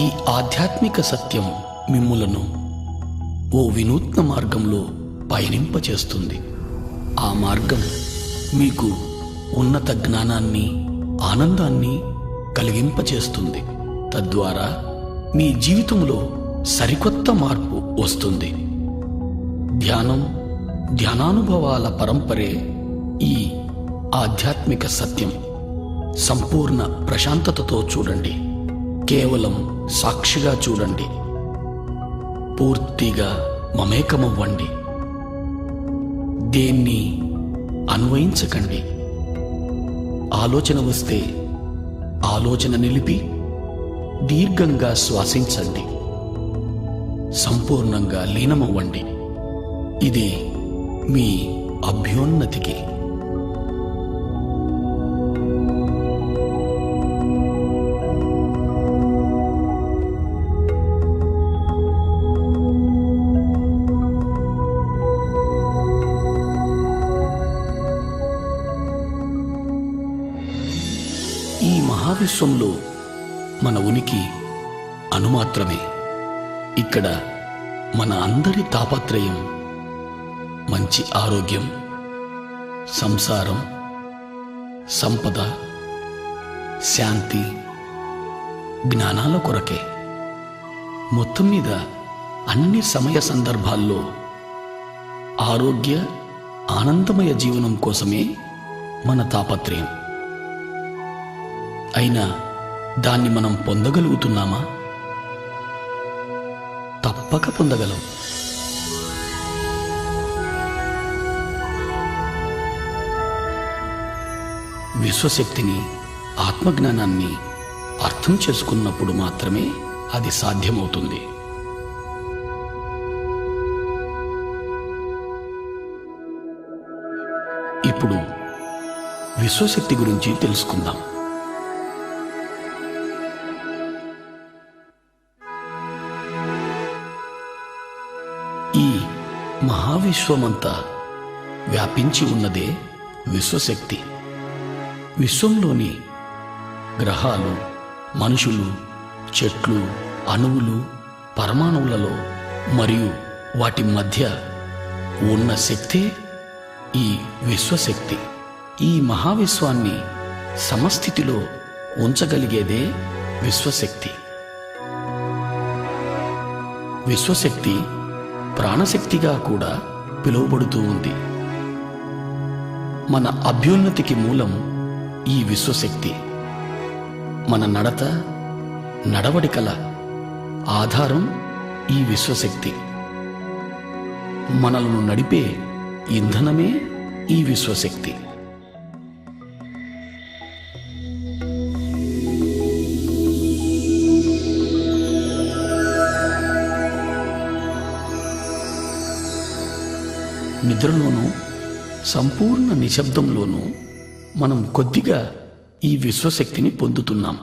ఈ ఆధ్యాత్మిక సత్యం మిమ్ములను ఓ వినూత్న మార్గంలో పయనింపచేస్తుంది. ఆ మార్గం మీకు ఉన్నత జ్ఞానాన్ని, ఆనందాన్ని కలిగింపచేస్తుంది. తద్వారా మీ జీవితంలో సరికొత్త మార్పు వస్తుంది. ధ్యానం, ధ్యానానుభవాల పరంపరే ఈ ఆధ్యాత్మిక సత్యం. సంపూర్ణ ప్రశాంతతతో చూడండి. కేవలం సాక్షిగా చూడండి. పూర్తిగా మమేకమవ్వండి. దేన్ని అన్వయించకండి. ఆలోచన వస్తే ఆలోచన నిలిపి దీర్ఘంగా శ్వాసించండి. సంపూర్ణంగా లీనమవ్వండి. ఇది మీ అభ్యున్నతికి. ఈ మహావిశ్వంలో మన ఉనికి అణుమాత్రమే. ఇక్కడ మన అందరి తాపత్రయం మంచి ఆరోగ్యం, సంసారం, సంపద, శాంతి, జ్ఞానాల కొరకే. మొత్తం మీద అన్ని సమయ సందర్భాల్లో ఆరోగ్య, ఆనందమయ జీవనం కోసమే మన తాపత్రయం. అయినా దాన్ని మనం పొందగలుగుతున్నామా? తప్పక పొందగలం. విశ్వశక్తిని, ఆత్మజ్ఞానాన్ని అర్థం చేసుకున్నప్పుడు మాత్రమే అది సాధ్యమవుతుంది. ఇప్పుడు విశ్వశక్తి గురించి తెలుసుకుందాం. ఈ మహావిశ్వమంతా వ్యాపించి ఉన్నదే విశ్వశక్తి. విశ్వంలోని గ్రహాలు, మనుషులు, చెట్లు, అణువులు, పరమాణువులలో మరియు వాటి మధ్య ఉన్న శక్తే ఈ విశ్వశక్తి. ఈ మహావిశ్వాన్ని సమస్థితిలో ఉంచగలిగేదే విశ్వశక్తి. విశ్వశక్తి ప్రాణశక్తిగా కూడా పిలువబడుతూ ఉంది. మన అభ్యున్నతికి మూలం ఈ విశ్వశక్తి. మన నడత, నడవడికల ఆధారం ఈ విశ్వశక్తి. మనలను నడిపే ఇంధనమే ఈ విశ్వశక్తి. నిద్రలోనూ, సంపూర్ణ నిశ్శబ్దంలోనూ మనం కొద్దిగా ఈ విశ్వశక్తిని పొందుతున్నాం.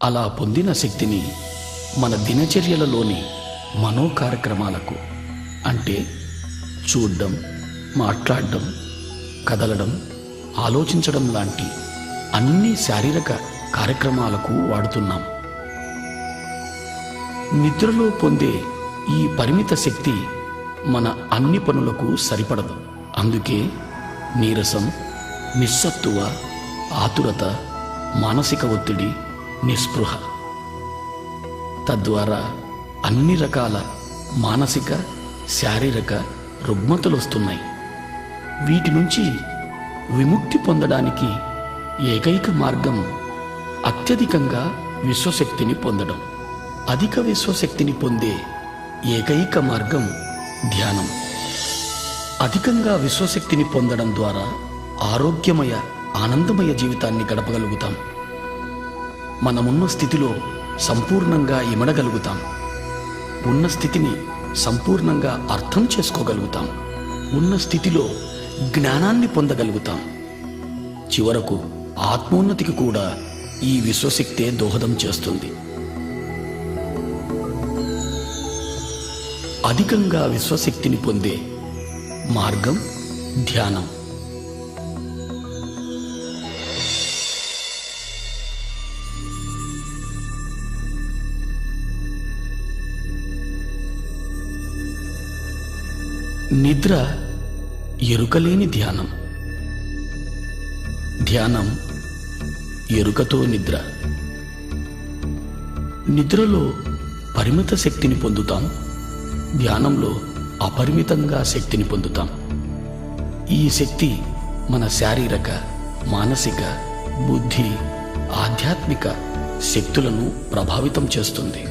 అలా పొందిన శక్తిని మన దినచర్యలలోని మనో కార్యక్రమాలకు, అంటే చూడడం, మాట్లాడడం, కదలడం, ఆలోచించడం లాంటి అన్ని శారీరక కార్యక్రమాలకు వాడుతున్నాం. నిద్రలో పొందే ఈ పరిమిత శక్తి మన అన్ని పనులకు సరిపడదు. అందుకే నీరసం, నిస్సత్తువ, ఆతురత, మానసిక ఒత్తిడి, నిస్పృహ, తద్వారా అన్ని రకాల మానసిక, శారీరక రుగ్మతలు వస్తున్నాయి. వీటి నుంచి విముక్తి పొందడానికి ఏకైక మార్గం అత్యధికంగా విశ్వశక్తిని పొందడం. అధిక విశ్వశక్తిని పొందే ఏకైక మార్గం ధ్యానం. అధికంగా విశ్వశక్తిని పొందడం ద్వారా ఆరోగ్యమయ, ఆనందమయ జీవితాన్ని గడపగలుగుతాం. మనమున్న స్థితిలో సంపూర్ణంగా ఇమడగలుగుతాం. ఉన్న స్థితిని సంపూర్ణంగా అర్థం చేసుకోగలుగుతాం. ఉన్న స్థితిలో జ్ఞానాన్ని పొందగలుగుతాం. చివరకు ఆత్మోన్నతికి కూడా ఈ విశ్వశక్తే దోహదం చేస్తుంది. అధికంగా విశ్వశక్తిని పొందే మార్గం ధ్యానం. నిద్ర ఎరుకలేని ధ్యానం. ధ్యానం ఎరుకతో నిద్ర. నిద్రలో పరిమిత శక్తిని పొందుతాం, ధ్యానంలో అపరిమితంగా శక్తిని పొందుతాం. ఈ శక్తి మన శారీరక, మానసిక, బుద్ధి, ఆధ్యాత్మిక శక్తులను ప్రభావితం చేస్తుంది.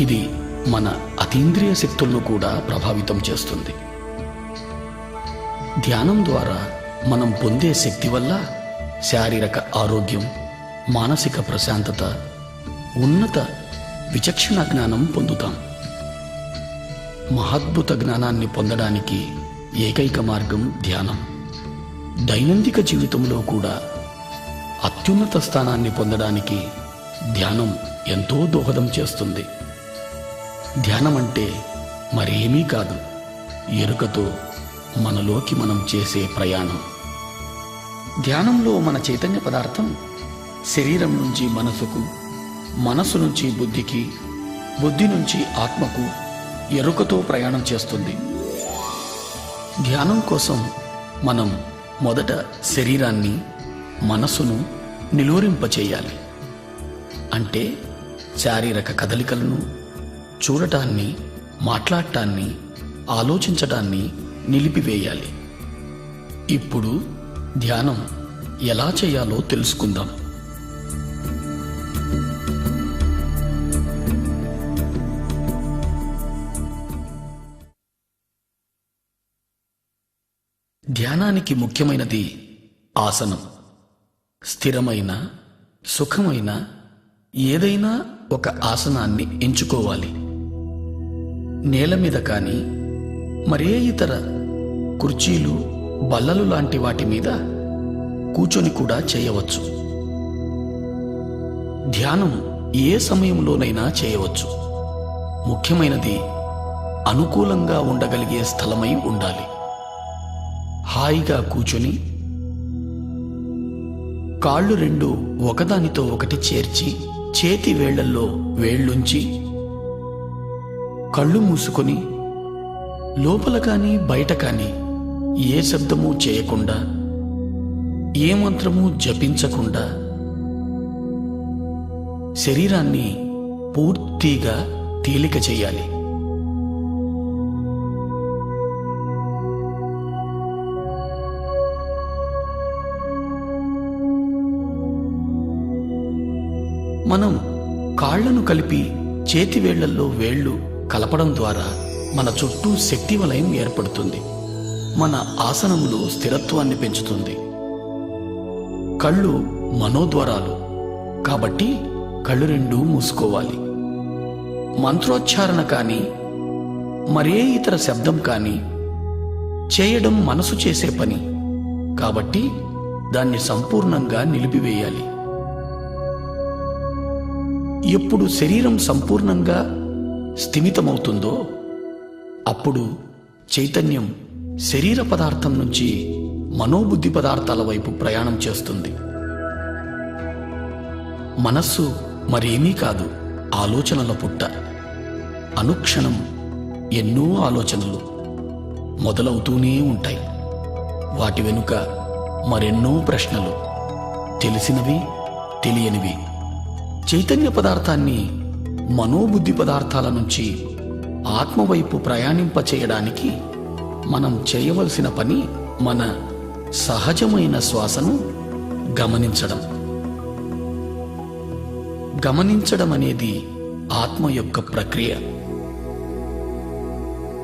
ఇది మన అతీంద్రియ శక్తులను కూడా ప్రభావితం చేస్తుంది. ధ్యానం ద్వారా మనం పొందే శక్తి వల్ల శారీరక ఆరోగ్యం, మానసిక ప్రశాంతత, ఉన్నత విచక్షణ జ్ఞానం పొందుతాం. మహాద్భుత జ్ఞానాన్ని పొందడానికి ఏకైక మార్గం ధ్యానం. దైనందిక జీవితంలో కూడా అత్యున్నత స్థానాన్ని పొందడానికి ధ్యానం ఎంతో దోహదం చేస్తుంది. ధ్యానం అంటే మరేమీ కాదు, ఎరుకతో మనలోకి మనం చేసే ప్రయాణం. ధ్యానంలో మన చైతన్య పదార్థం శరీరం నుంచి మనసుకు, మనసు నుంచి బుద్ధికి, బుద్ధి నుంచి ఆత్మకు ఎరుకతో ప్రయాణం చేస్తుంది. ధ్యానం కోసం మనం మొదట శరీరాన్ని, మనసును నిలువరింపచేయాలి. అంటే శారీరక కదలికలను, చూడటాన్ని, మాట్లాడటాన్ని, ఆలోచించటాన్ని నిలిపివేయాలి. ఇప్పుడు ధ్యానం ఎలా చేయాలో తెలుసుకుందాం. ధ్యానానికి ముఖ్యమైనది ఆసనం. స్థిరమైన, సుఖమైన ఏదైనా ఒక ఆసనాన్ని ఎంచుకోవాలి. నేల మీద కానీ, మరే ఇతర కుర్చీలు, బల్లలు లాంటి వాటి మీద కూర్చొని కూడా చేయవచ్చు. ధ్యానం ఏ సమయంలోనైనా చేయవచ్చు. ముఖ్యమైనది అనుకూలంగా ఉండగలిగే స్థలమై ఉండాలి. హాయిగా కూర్చొని కాళ్ళు రెండు ఒకదానితో ఒకటి చేర్చి, చేతి వేళ్లల్లో వేళ్లుంచి, కళ్ళు మూసుకొని లోపల కానీ బయట కానీ ఏ శబ్దము చేయకుండా, ఏ మంత్రము జపించకుండా శరీరాన్ని పూర్తిగా తేలిక చేయాలి. మనం కాళ్లను కలిపి చేతి వేళ్లల్లో వేళ్లు కలపడం ద్వారా మన చుట్టూ శక్తి వలయం ఏర్పడుతుంది. మన ఆసనంలో స్థిరత్వాన్ని పెంచుతుంది. కళ్ళు మనోద్వారాలు కాబట్టి కళ్ళు రెండు మూసుకోవాలి. మంత్రోచ్చారణ కానీ, మరే ఇతర శబ్దం కానీ చేయడం మనసు చేసే పని కాబట్టి దాన్ని సంపూర్ణంగా నిలిపివేయాలి. ఎప్పుడు శరీరం సంపూర్ణంగా స్థిమితమవుతుందో అప్పుడు చైతన్యం శరీర పదార్థం నుంచి మనోబుద్ధి పదార్థాల వైపు ప్రయాణం చేస్తుంది. మనస్సు మరేమీ కాదు, ఆలోచనల పుట్ట. అనుక్షణం ఎన్నో ఆలోచనలు మొదలవుతూనే ఉంటాయి. వాటి వెనుక మరెన్నో ప్రశ్నలు, తెలిసినవి, తెలియనివి. చైతన్య పదార్థాన్ని మనోబుద్ధి పదార్థాల నుంచి ఆత్మవైపు ప్రయాణింపచేయడానికి మనం చేయవలసిన పని మన సహజమైన శ్వాసను గమనించడం. గమనించడం అనేది ఆత్మ యొక్క ప్రక్రియ.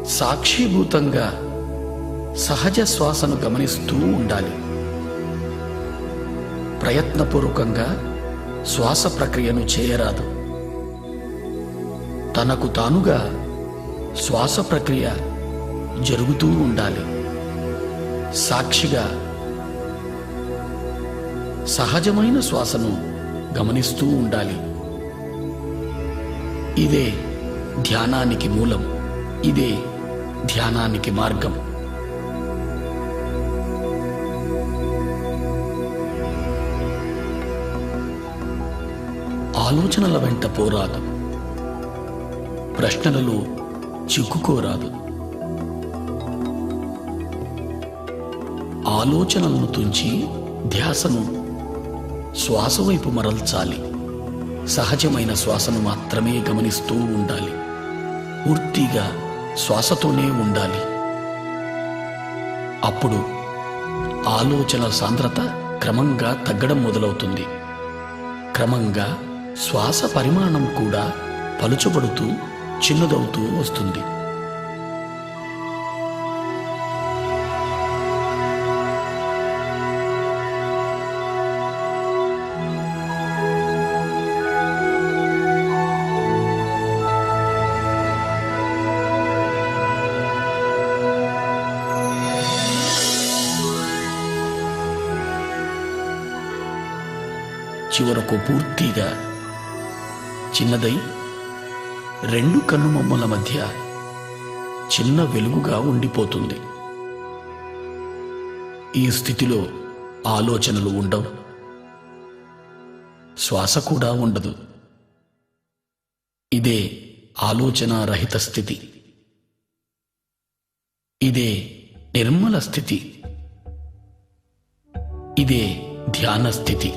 సాక్షిభూతంగా సహజ శ్వాసను గమనిస్తూ ఉండాలి. ప్రయత్నపూర్వకంగా శ్వాస ప్రక్రియను చేయరాదు. తనకు తానుగా శ్వాస ప్రక్రియ జరుగుతూ ఉండాలి. సాక్షిగా సహజమైన శ్వాసను గమనిస్తూ ఉండాలి. ఇదే ధ్యానానికి మూలం. ఇదే ధ్యానానికి మార్గం. ఆలోచనల వెంట పోరాదు. ప్రశ్నలలో చిక్కుకోరాదు. ఆలోచనలను తుంచి ధ్యాసను శ్వాస వైపు మరల్చాలి. సహజమైన శ్వాసను మాత్రమే గమనిస్తూ ఉండాలి. పూర్తిగా శ్వాసతోనే ఉండాలి. అప్పుడు ఆలోచన సాంద్రత క్రమంగా తగ్గడం మొదలవుతుంది. క్రమంగా శ్వాస పరిమాణం కూడా పలుచబడుతూ చిన్నదవుతూ వస్తుంది. చివరకు పూర్తిగా చిన్నదై రెండు కన్నుమొమ్మల మధ్య చిన్న వెలుగుగా ఉండిపోతుంది. ఈ స్థితిలో ఆలోచనలు ఉండవు, శ్వాస కూడా ఉండదు. ఇదే ఆలోచన రహిత స్థితి. ఇదే నిర్మల స్థితి. ఇదే ధ్యాన స్థితి.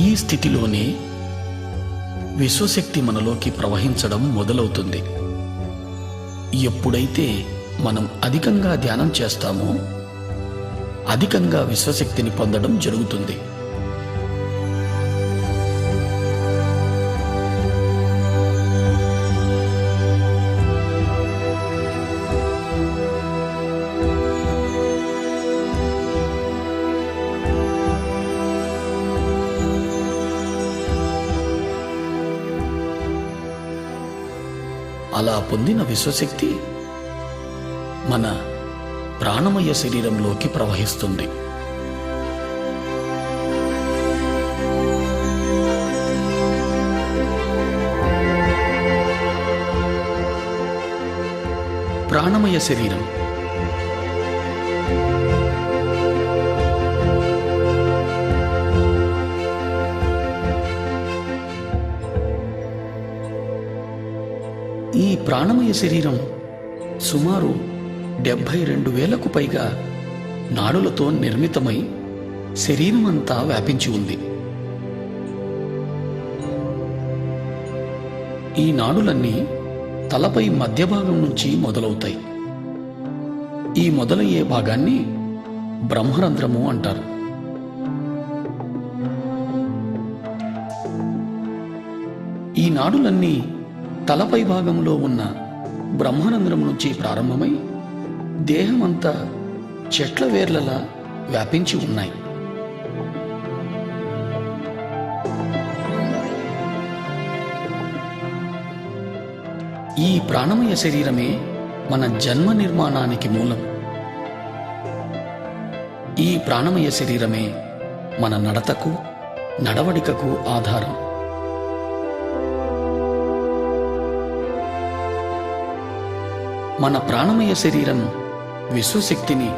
ఈ స్థితిలోనే విశ్వశక్తి మనలోకి ప్రవహించడం మొదలవుతుంది. ఎప్పుడైతే మనం అధికంగా ధ్యానం చేస్తామో అధికంగా విశ్వశక్తిని పొందడం జరుగుతుంది. అలా పొందిన విశ్వశక్తి మన ప్రాణమయ శరీరంలోకి ప్రవహిస్తుంది. ప్రాణమయ శరీరం ఈ ప్రాణమయ శరీరం సుమారు 72,000కు పైగా నాడులతో నిర్మితమై శరీరం అంతా వ్యాపించి ఉంది. ఈ నాడులన్నీ తలపై మధ్య భాగం నుంచి మొదలవుతాయి. ఈ మొదలయ్యే భాగాన్ని బ్రహ్మరంధ్రము అంటారు. ఈ నాడులన్నీ తలపై భాగంలో ఉన్న బ్రహ్మరంధ్రం నుంచి ప్రారంభమై దేహమంతా చెట్ల వేర్లలా వ్యాపించి ఉన్నాయి. ఈ ప్రాణమయ శరీరమే మన జన్మ నిర్మాణానికి మూలం. ఈ ప్రాణమయ శరీరమే మన నడతకు, నడవడికకు ఆధారం. మన ప్రాణమయ శరీరం విశ్వశక్తిని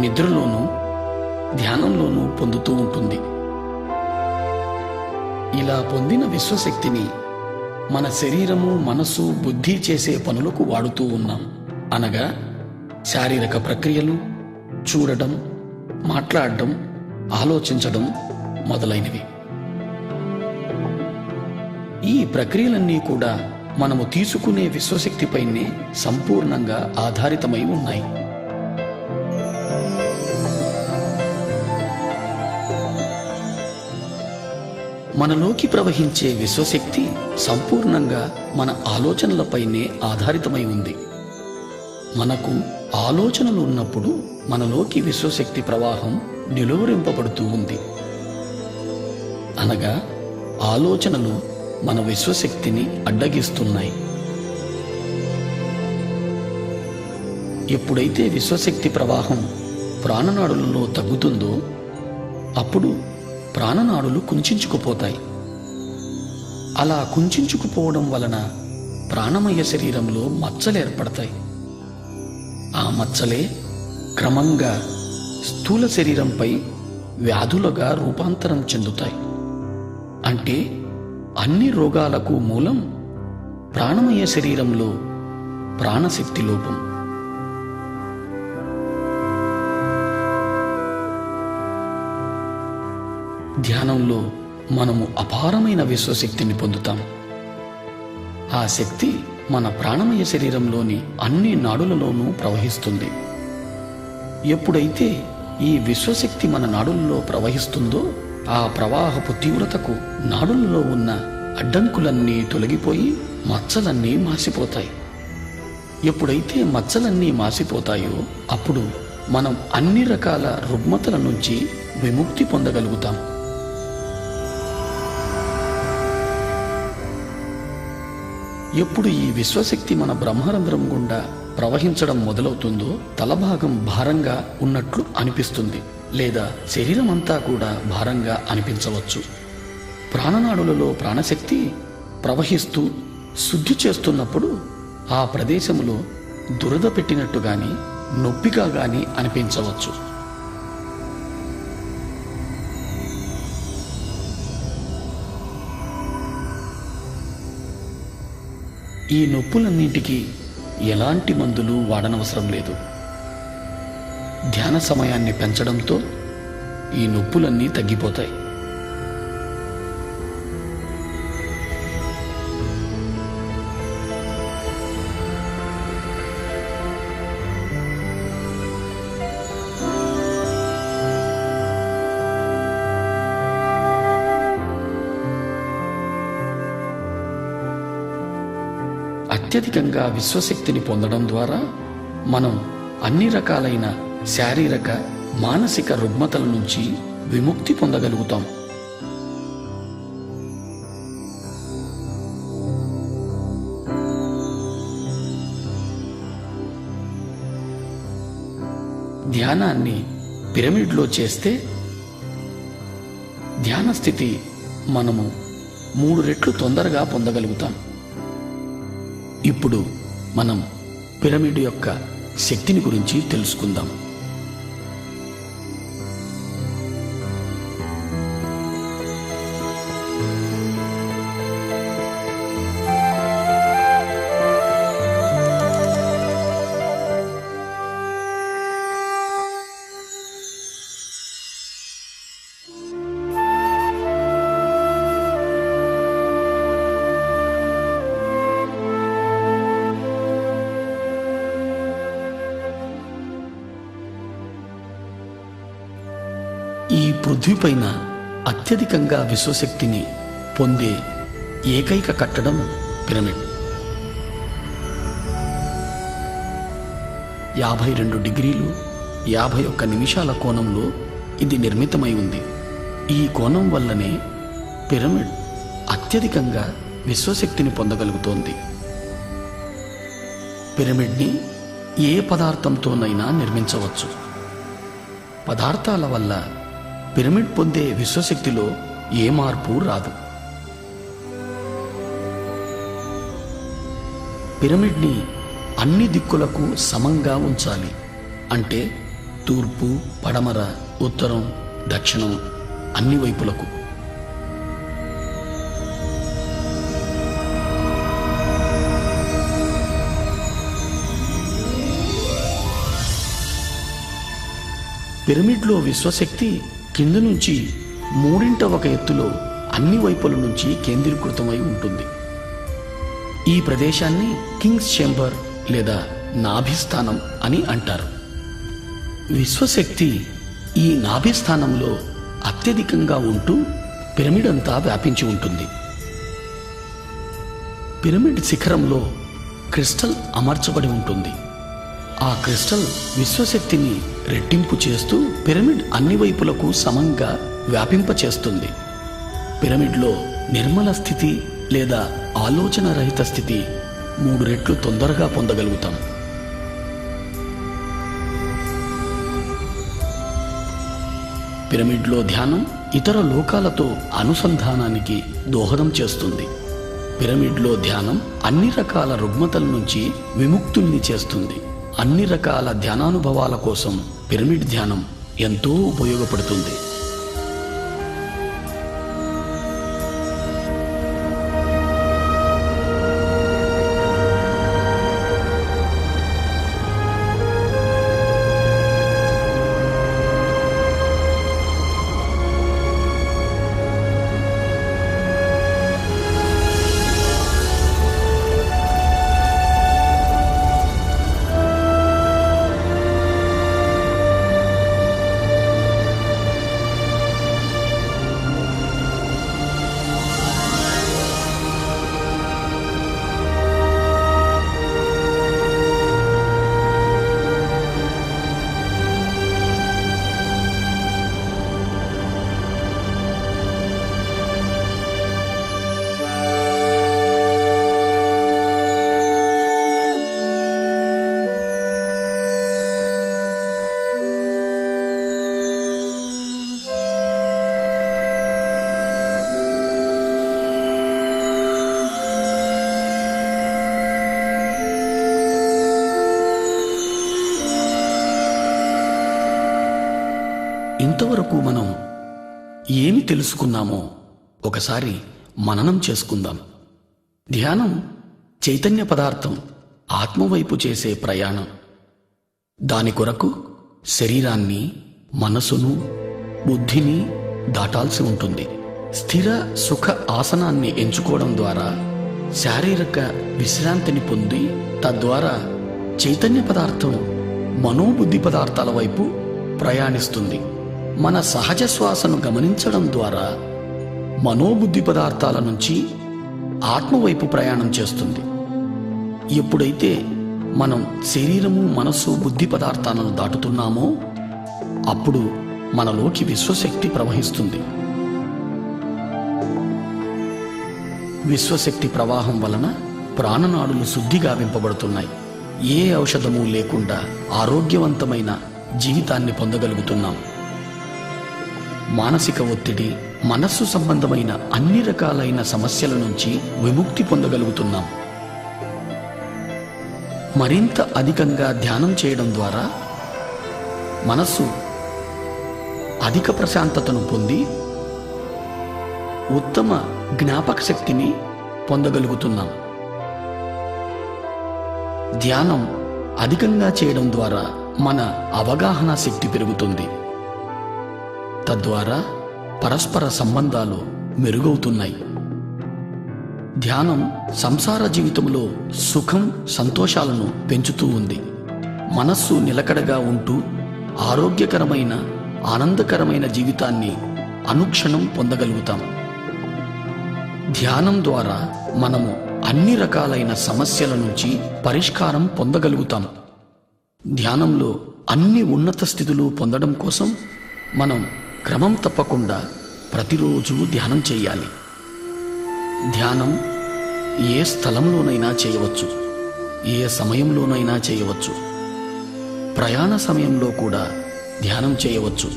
నిద్రలోనూ ధ్యానంలోనూ పొందుతూ ఉంటుంది. ఇలా పొందిన విశ్వశక్తిని మన శరీరము, మనసు, బుద్ధి చేసే పనులకు వాడుతూ ఉన్నాం. అనగా శారీరక ప్రక్రియలు, చూడడం, మాట్లాడడం, ఆలోచించడం మొదలైనవి. ఈ ప్రక్రియలన్నీ కూడా మనము తీసుకునే విశ్వశక్తిపైనే సంపూర్ణంగా ఆధారితమై ఉన్నాయి. మనలోకి ప్రవహించే విశ్వశక్తి సంపూర్ణంగా మన ఆలోచనలపైనే ఆధారితమై ఉంది. మనకు ఆలోచనలు ఉన్నప్పుడు మనలోకి విశ్వశక్తి ప్రవాహం నిలువరింపబడుతూ ఉంది. అనగా ఆలోచనలు మన విశ్వశక్తిని అడ్డగిస్తున్నాయి. ఎప్పుడైతే విశ్వశక్తి ప్రవాహం ప్రాణనాడులలో తగ్గుతుందో అప్పుడు ప్రాణనాడులు కుంచించుకుపోతాయి. అలా కుంచించుకుపోవడం వలన ప్రాణమయ శరీరంలో మచ్చలు ఏర్పడతాయి. ఆ మచ్చలే క్రమంగా స్థూల శరీరంపై వ్యాధులుగా రూపాంతరం చెందుతాయి. అంటే అన్ని రోగాలకు మూలం ప్రాణమయ శరీరంలో ప్రాణశక్తి లోపం. ధ్యానంలో మనము అపారమైన విశ్వశక్తిని పొందుతాం. ఆ శక్తి మన ప్రాణమయ శరీరంలోని అన్ని నాడులలోనూ ప్రవహిస్తుంది. ఎప్పుడైతే ఈ విశ్వశక్తి మన నాడులలో ప్రవహిస్తుందో ఆ ప్రవాహపు తీవ్రతకు నాడులలో ఉన్న అడ్డంకులన్నీ తొలగిపోయి మచ్చలన్నీ మాసిపోతాయి. ఎప్పుడైతే మచ్చలన్నీ మాసిపోతాయో అప్పుడు మనం అన్ని రకాల రుగ్మతల నుంచి విముక్తి పొందగలుగుతాం. ఎప్పుడు ఈ విశ్వశక్తి మన బ్రహ్మరంధ్రం గుండా ప్రవహించడం మొదలవుతుందో తలభాగం భారంగా ఉన్నట్లు అనిపిస్తుంది, లేదా శరీరం అంతా కూడా భారంగా అనిపించవచ్చు. ప్రాణనాడులలో ప్రాణశక్తి ప్రవహిస్తూ శుద్ధి చేస్తున్నప్పుడు ఆ ప్రదేశంలో దురద పెట్టినట్టు గాని నొప్పిగా గాని అనిపించవచ్చు. ఈ నొప్పులన్నింటికీ ఎలాంటి మందులు వాడనవసరం లేదు. ధ్యాన సమయాన్ని పెంచడంతో ఈ నొప్పులన్నీ తగ్గిపోతాయి. అత్యధికంగా విశ్వశక్తిని పొందడం ద్వారా మనం అన్ని రకాలైన శారీరక మానసిక రుగ్మతల నుంచి విముక్తి పొందగలుగుతాం. ధ్యానాన్ని పిరమిడ్లో చేస్తే ధ్యాన స్థితి మనము 3 రెట్లు తొందరగా పొందగలుగుతాం. ఇప్పుడు మనం పిరమిడ్ యొక్క శక్తిని గురించి తెలుసుకుందాం. ఈ పృథ్వీపైన అత్యధికంగా విశ్వశక్తిని పొందే ఏకైక కట్టడం పిరమిడ్. 52 డిగ్రీలు 51 నిమిషాల కోణంలో ఇది నిర్మితమై ఉంది. ఈ కోణం వల్లనే పిరమిడ్ అత్యధికంగా విశ్వశక్తిని పొందగలుగుతోంది. పిరమిడ్ని ఏ పదార్థంతోనైనా నిర్మించవచ్చు. పదార్థాల వల్ల పిరమిడ్ పొందే విశ్వశక్తిలో ఏ మార్పు రాదు. పిరమిడ్ని అన్ని దిక్కులకు సమంగా ఉంచాలి. అంటే తూర్పు, పడమర, ఉత్తరం, దక్షిణం అన్ని వైపులకు. పిరమిడ్లో విశ్వశక్తి కింద నుంచి 3/1 ఎత్తులో అన్ని వైపుల నుంచి కేంద్రీకృతమై ఉంటుంది. ఈ ప్రదేశాన్ని కింగ్స్ చేంబర్ లేదా నాభిస్థానం అని అంటారు. విశ్వశక్తి ఈ నాభిస్థానంలో అత్యధికంగా ఉంటూ పిరమిడ్ అంతా వ్యాపించి ఉంటుంది. పిరమిడ్ శిఖరంలో క్రిస్టల్ అమర్చబడి ఉంటుంది. ఆ క్రిస్టల్ విశ్వశక్తిని రెట్టింపు చేస్తూ పిరమిడ్ అన్ని వైపులకు సమంగా వ్యాపింపచేస్తుంది. పిరమిడ్లో నిర్మల స్థితి లేదా ఆలోచన రహిత స్థితి 3 రెట్లు తొందరగా పొందగలుగుతాం. పిరమిడ్లో ధ్యానం ఇతర లోకాలతో అనుసంధానానికి దోహదం చేస్తుంది. పిరమిడ్లో ధ్యానం అన్ని రకాల రుగ్మతల నుంచి విముక్తుల్ని చేస్తుంది. అన్ని రకాల ధ్యానానుభవాల కోసం పిరమిడ్ ధ్యానం ఎంతో ఉపయోగపడుతుంది. ఇంతవరకు మనం ఏమి తెలుసుకున్నామో ఒకసారి మననం చేసుకుందాం. ధ్యానం చైతన్య పదార్థం ఆత్మవైపు చేసే ప్రయాణం. దాని కొరకు శరీరాన్ని, మనసును, బుద్ధిని దాటాల్సి ఉంటుంది. స్థిర సుఖ ఆసనాన్ని ఎంచుకోవడం ద్వారా శారీరక విశ్రాంతిని పొంది తద్వారా చైతన్య పదార్థం మనోబుద్ధి పదార్థాల వైపు ప్రయాణిస్తుంది. మన సహజ శ్వాసను గమనించడం ద్వారా మనోబుద్ధి పదార్థాల నుంచి ఆత్మవైపు ప్రయాణం చేస్తుంది. ఎప్పుడైతే మనం శరీరము, మనస్సు, బుద్ధి పదార్థాలను దాటుతున్నామో అప్పుడు మనలోకి విశ్వశక్తి ప్రవహిస్తుంది. విశ్వశక్తి ప్రవాహం వలన ప్రాణనాడులు శుద్ధిగా వింపబడుతున్నాయి. ఏ ఔషధము లేకుండా ఆరోగ్యవంతమైన జీవితాన్ని పొందగలుగుతున్నాం. మానసిక ఒత్తిడి, మనస్సు సంబంధమైన అన్ని రకాలైన సమస్యల నుంచి విముక్తి పొందగలుగుతున్నాం. మరింత అధికంగా ధ్యానం చేయడం ద్వారా మనస్సు అధిక ప్రశాంతతను పొంది ఉత్తమ జ్ఞాపక శక్తిని పొందగలుగుతున్నాం. ధ్యానం అధికంగా చేయడం ద్వారా మన అవగాహన శక్తి పెరుగుతుంది. తద్వారా పరస్పర సంబంధాలు మెరుగవుతున్నాయి. ధ్యానం సంసార జీవితంలో సుఖం, సంతోషాలను పెంచుతూ ఉంది. మనస్సు నిలకడగా ఉంటూ ఆరోగ్యకరమైన, ఆనందకరమైన జీవితాన్ని అనుక్షణం పొందగలుగుతాం. ధ్యానం ద్వారా మనము అన్ని రకాలైన సమస్యల నుంచి పరిష్కారం పొందగలుగుతాం. ధ్యానంలో అన్ని ఉన్నత స్థితులు పొందడం కోసం మనం క్రమం తప్పకుండా ప్రతిరోజు ధ్యానం చేయాలి. ధ్యానం ఏ స్థలంలోనైనా చేయవచ్చు, ఏ సమయంలోనైనా చేయవచ్చు. ప్రయాణ సమయంలో కూడా ధ్యానం చేయవచ్చు.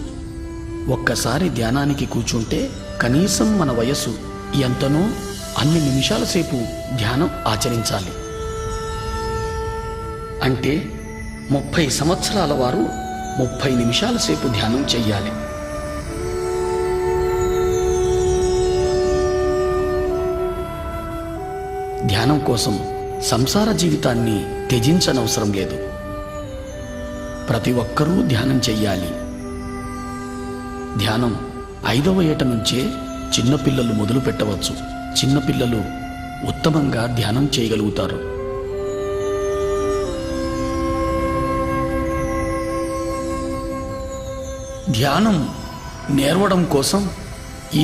ఒక్కసారి ధ్యానానికి కూర్చుంటే కనీసం మన వయస్సు ఎంతనో అన్ని నిమిషాల సేపు ధ్యానం ఆచరించాలి. అంటే 30 సంవత్సరాల వారు 30 నిమిషాల సేపు ధ్యానం చెయ్యాలి. ధ్యానం కోసం సంసార జీవితాన్ని త్యజించనవసరం లేదు. ప్రతి ఒక్కరూ ధ్యానం చెయ్యాలి. ధ్యానం 5వ ఏట నుంచే చిన్నపిల్లలు మొదలు పెట్టవచ్చు. చిన్నపిల్లలు ఉత్తమంగా ధ్యానం చేయగలుగుతారు. ధ్యానం నేర్వడం కోసం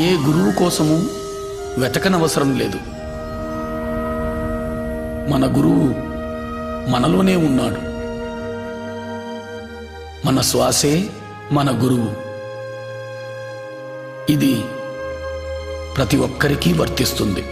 ఏ గురువు కోసము వెతకనవసరం లేదు. మన గురువు మనలోనే ఉన్నాడు. మన శ్వాసే మన గురువు. ఇది ప్రతి ఒక్కరికి వర్తిస్తుంది.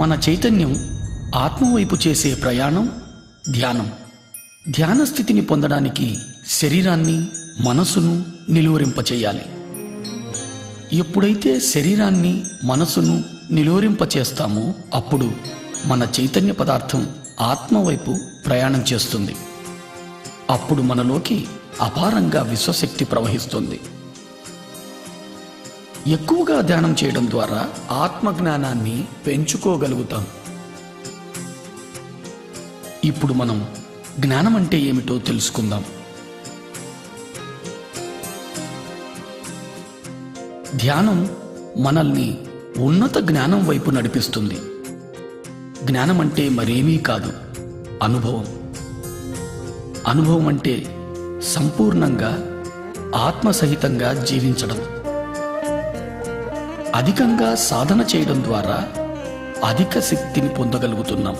మన చైతన్యం ఆత్మవైపు చేసే ప్రయాణం ధ్యానం. ధ్యాన స్థితిని పొందడానికి శరీరాన్ని మనసును నిలువరింపచేయాలి. ఎప్పుడైతే శరీరాన్ని మనసును నిలువరింపచేస్తామో అప్పుడు మన చైతన్య పదార్థం ఆత్మవైపు ప్రయాణం చేస్తుంది. అప్పుడు మనలోకి అపారంగా విశ్వశక్తి ప్రవహిస్తుంది. ఎక్కువగా ధ్యానం చేయడం ద్వారా ఆత్మజ్ఞానాన్ని పెంచుకోగలుగుతాం. ఇప్పుడు మనం జ్ఞానం అంటే ఏమిటో తెలుసుకుందాం. ధ్యానం మనల్ని ఉన్నత జ్ఞానం వైపు నడిపిస్తుంది. జ్ఞానం అంటే మరేమీ కాదు, అనుభవం. అనుభవం అంటే సంపూర్ణంగా ఆత్మసహితంగా జీవించడం. అధికంగా సాధన చేయడం ద్వారా అధిక శక్తిని పొందగలుగుతున్నాం.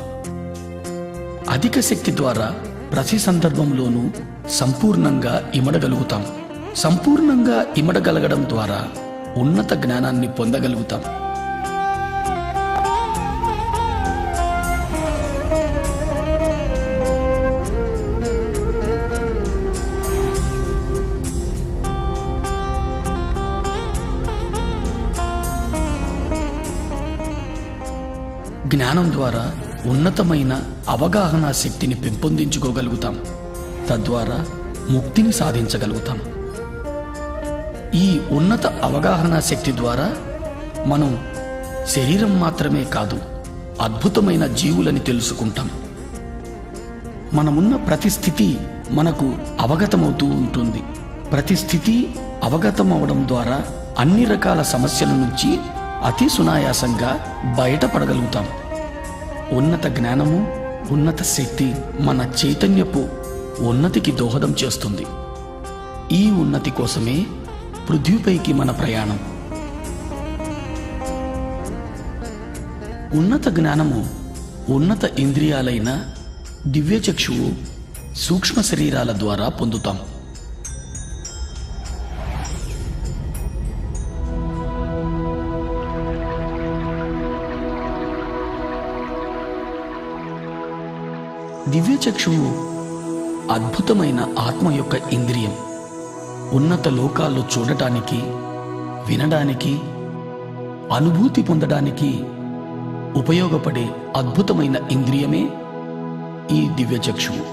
అధిక శక్తి ద్వారా ప్రతి సందర్భంలోనూ సంపూర్ణంగా ఇమడగలుగుతాం. సంపూర్ణంగా ఇమడగలగడం ద్వారా ఉన్నత జ్ఞానాన్ని పొందగలుగుతాం. జ్ఞానం ద్వారా ఉన్నతమైన అవగాహన శక్తిని పెంపొందించుకోగలుగుతాం. తద్వారా ముక్తిని సాధించగలుగుతాం. ఈ ఉన్నత అవగాహన శక్తి ద్వారా మనం శరీరం మాత్రమే కాదు, అద్భుతమైన జీవులని తెలుసుకుంటాం. మనమున్న ప్రతి స్థితి మనకు అవగతమవుతూ ఉంటుంది. ప్రతి స్థితి అవగతమవడం ద్వారా అన్ని రకాల సమస్యల నుంచి అతి సునాయాసంగా బయటపడగలుగుతాం. ఉన్నత జ్ఞానము, ఉన్నత శక్తి మన చైతన్యపు ఉన్నతికి దోహదం చేస్తుంది. ఈ ఉన్నతి కోసమే పృథ్వీపైకి మన ప్రయాణం. ఉన్నత జ్ఞానము ఉన్నత ఇంద్రియాలైన దివ్యచక్షువు, సూక్ష్మ శరీరాల ద్వారా పొందుతాం. దివ్యచక్షువు అద్భుతమైన ఆత్మ యొక్క ఇంద్రియం. ఉన్నత లోకాల్లో చూడటానికి, వినడానికి, అనుభూతి పొందడానికి ఉపయోగపడే అద్భుతమైన ఇంద్రియమే ఈ దివ్యచక్షువు.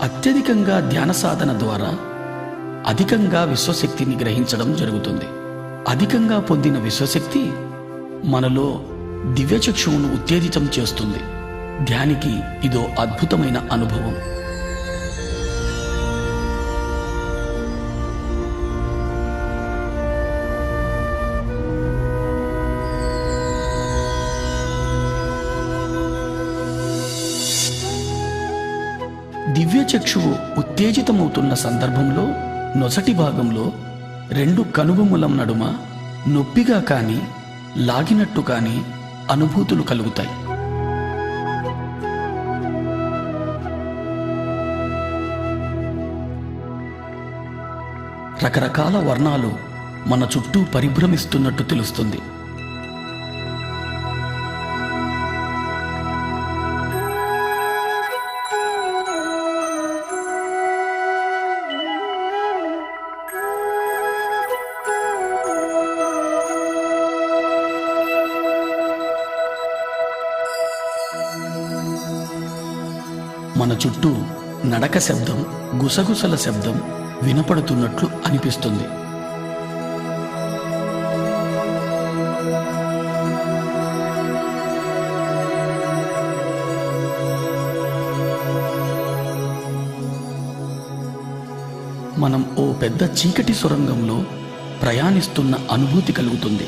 అత్యధికంగా ధ్యాన సాధన ద్వారా అధికంగా విశ్వశక్తిని గ్రహించడం జరుగుతుంది. అధికంగా పొందిన విశ్వశక్తి మనలో దివ్యచక్షువును ఉత్తేజితం చేస్తుంది. ధ్యానికి ఇదో అద్భుతమైన అనుభవం. దివ్యచక్షువు ఉత్తేజితమవుతున్న సందర్భంలో నొసటి భాగంలో రెండు కనుబొమ్మల నడుమ నొప్పిగా కానీ లాగినట్టు కానీ అనుభూతులు కలుగుతాయి. రకరకాల వర్ణాలు మన చుట్టూ పరిభ్రమిస్తున్నట్టు తెలుస్తుంది. మన చుట్టూ నడక శబ్దం, గుసగుసల శబ్దం వినపడుతున్నట్లు అనిపిస్తుంది. మనం ఓ పెద్ద చీకటి సొరంగంలో ప్రయాణిస్తున్న అనుభూతి కలుగుతుంది.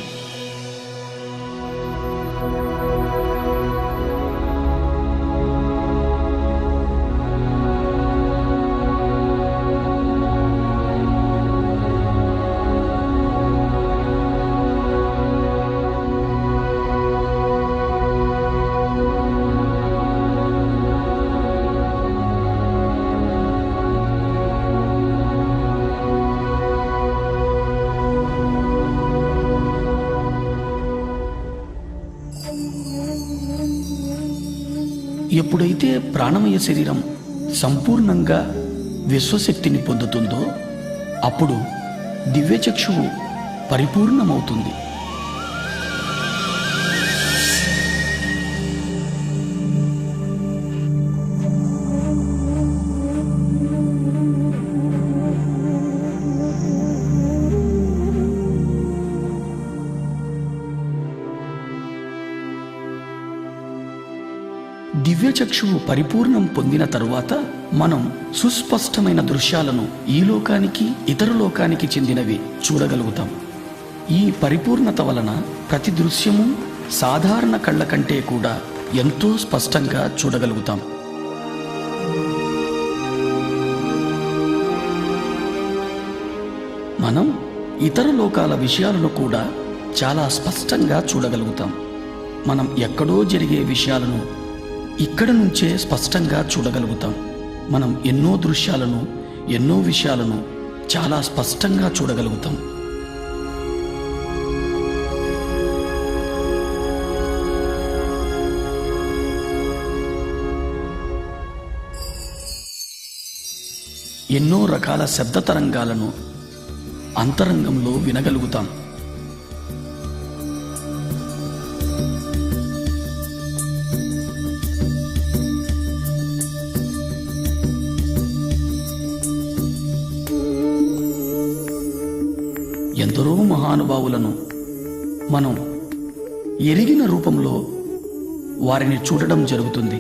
ఎప్పుడైతే ప్రాణమయ శరీరం సంపూర్ణంగా విశ్వశక్తిని పొందుతుందో అప్పుడు దివ్యచక్షువు పరిపూర్ణమవుతుంది. దివ్యచక్షువు పరిపూర్ణం పొందిన తరువాత మనం సుస్పష్టమైన దృశ్యాలను ఈ లోకానికి ఇతర లోకానికి చెందినవి చూడగలుగుతాం. ఈ పరిపూర్ణత వలన ప్రతి దృశ్యము సాధారణ కళ్ళ కంటే కూడా ఎంతో స్పష్టంగా చూడగలుగుతాం. మనం ఇతర లోకాల విషయాలను కూడా చాలా స్పష్టంగా చూడగలుగుతాం. మనం ఎక్కడో జరిగే విషయాలను ఇక్కడ నుంచే స్పష్టంగా చూడగలుగుతాం. మనం ఎన్నో దృశ్యాలను ఎన్నో విషయాలను చాలా స్పష్టంగా చూడగలుగుతాం. ఎన్నో రకాల శబ్ద తరంగాలను అంతరంగంలో వినగలుగుతాం. ఎందరో మహానుభావులను మనం ఎరిగిన రూపంలో వారిని చూడడం జరుగుతుంది.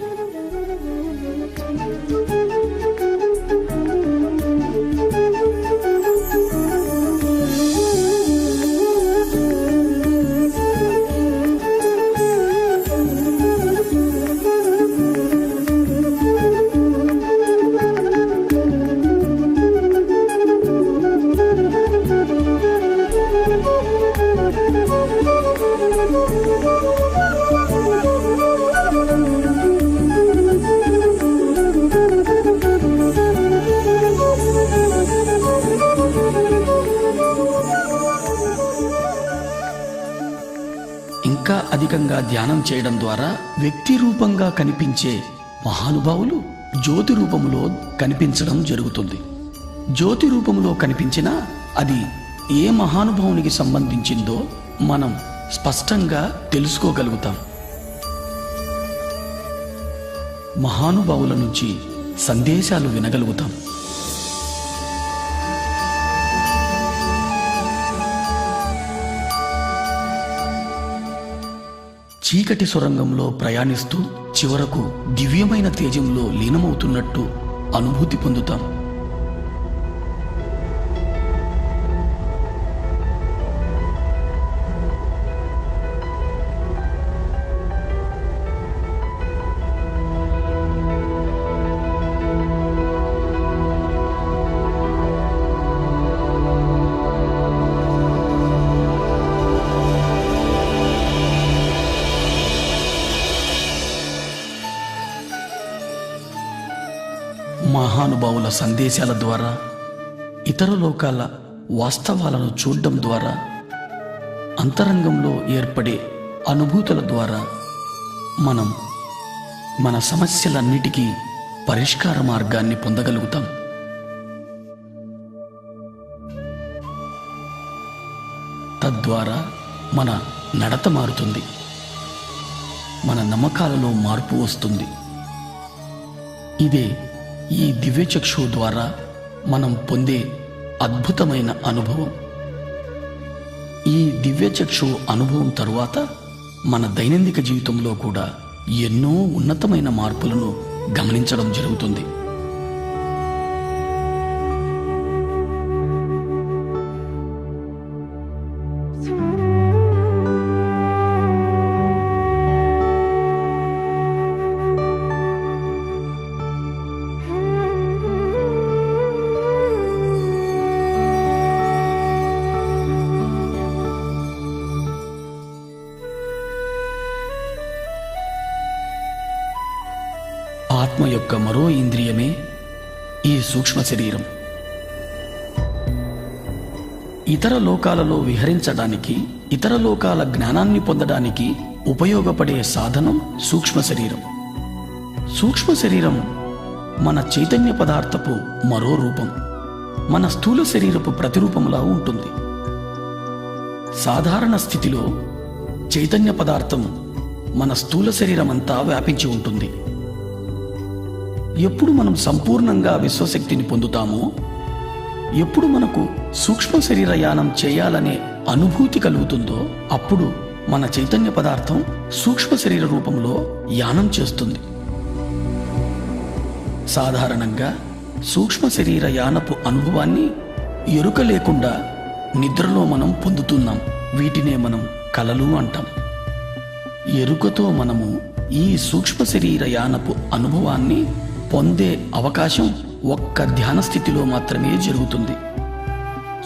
ఇంకా అధికంగా ధ్యానం చేయడం ద్వారా వ్యక్తి రూపంగా కనిపించే మహానుభావులు జ్యోతి రూపంలో కనిపించడం జరుగుతుంది. జ్యోతి రూపంలో కనిపించినా అది ఏ మహానుభావునికి సంబంధించిందో మనం స్పష్టంగా తెలుసుకోగలుగుతాం. మహానుభావుల నుంచి సందేశాలు వినగలుగుతాం. చీకటి సొరంగంలో ప్రయాణిస్తూ చివరకు దివ్యమైన తేజంలో లీనమవుతున్నట్టు అనుభూతి పొందుతాం. మహానుభావుల సందేశాల ద్వారా ఇతర లోకాల వాస్తవాలను చూడడం ద్వారా అంతరంగంలో ఏర్పడే అనుభూతుల ద్వారా మనం మన సమస్యలన్నిటికీ పరిష్కార మార్గాన్ని పొందగలుగుతాం. తద్వారా మన నడత మారుతుంది, మన నమ్మకాలలో మార్పు వస్తుంది. ఇదే ఈ దివ్యచక్షువు ద్వారా మనం పొందే అద్భుతమైన అనుభవం. ఈ దివ్యచక్షువు అనుభవం తరువాత మన దైనందిక జీవితంలో కూడా ఎన్నో ఉన్నతమైన మార్పులను గమనించడం జరుగుతుంది. ఆత్మ యొక్క మరో ఇంద్రియమే ఈ సూక్ష్మ శరీరం. ఇతర లోకాలలో విహరించడానికి, ఇతర లోకాల జ్ఞానాన్ని పొందడానికి ఉపయోగపడే సాధనం సూక్ష్మ శరీరం. సూక్ష్మ శరీరం మన చైతన్య పదార్థపు మరో రూపం, మన స్థూల శరీరపు ప్రతిరూపంలా ఉంటుంది. సాధారణ స్థితిలో చైతన్య పదార్థం మన స్థూల శరీరమంతా వ్యాపించి ఉంటుంది. ఎప్పుడు మనం సంపూర్ణంగా విశ్వశక్తిని పొందుతామో, ఎప్పుడు మనకు సూక్ష్మ శరీర యానం చేయాలనే అనుభూతి కలుగుతుందో, అప్పుడు మన చైతన్య పదార్థం సూక్ష్మ శరీర రూపంలో యానం చేస్తుంది. సాధారణంగా సూక్ష్మ శరీర యానపు అనుభవాన్ని ఎరుక లేకుండా నిద్రలో మనం పొందుతున్నాం. వీటినే మనం కలలు అంటాం. ఎరుకతో మనము ఈ సూక్ష్మ శరీర యానపు అనుభవాన్ని పొందే అవకాశం ఒక్క ధ్యాన స్థితిలో మాత్రమే జరుగుతుంది.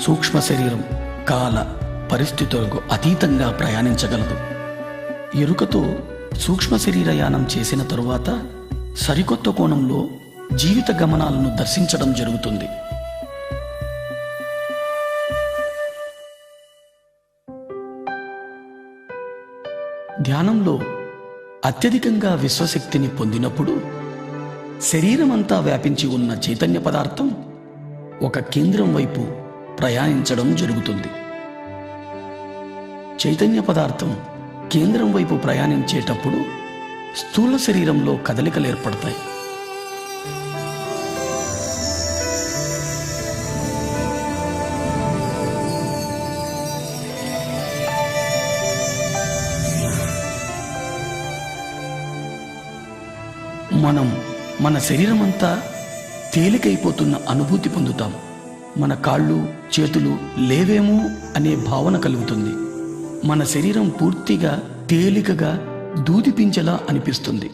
సూక్ష్మ శరీరం కాల పరిస్థితులకు అతీతంగా ప్రయాణించగలదు. ఎరుకతో సూక్ష్మ శరీర యానం చేసిన తరువాత సరికొత్త కోణంలో జీవిత గమనాలను దర్శించడం జరుగుతుంది. ధ్యానంలో అత్యధికంగా విశ్వశక్తిని పొందినప్పుడు శరీరమంతా వ్యాపించి ఉన్న చైతన్య పదార్థం ఒక కేంద్రం వైపు ప్రయాణించడం జరుగుతుంది. చైతన్య పదార్థం కేంద్రం వైపు ప్రయాణించేటప్పుడు స్థూల శరీరంలో కదలికలు ఏర్పడతాయి. మనం మన శరీరమంతా తేలికైపోతున్న అనుభూతి పొందుతాం. మన కాళ్ళు చేతులు లేవేమో అనే భావన కలుగుతుంది. మన శరీరం పూర్తిగా తేలికగా దూదిపించేలా అనిపిస్తుంది.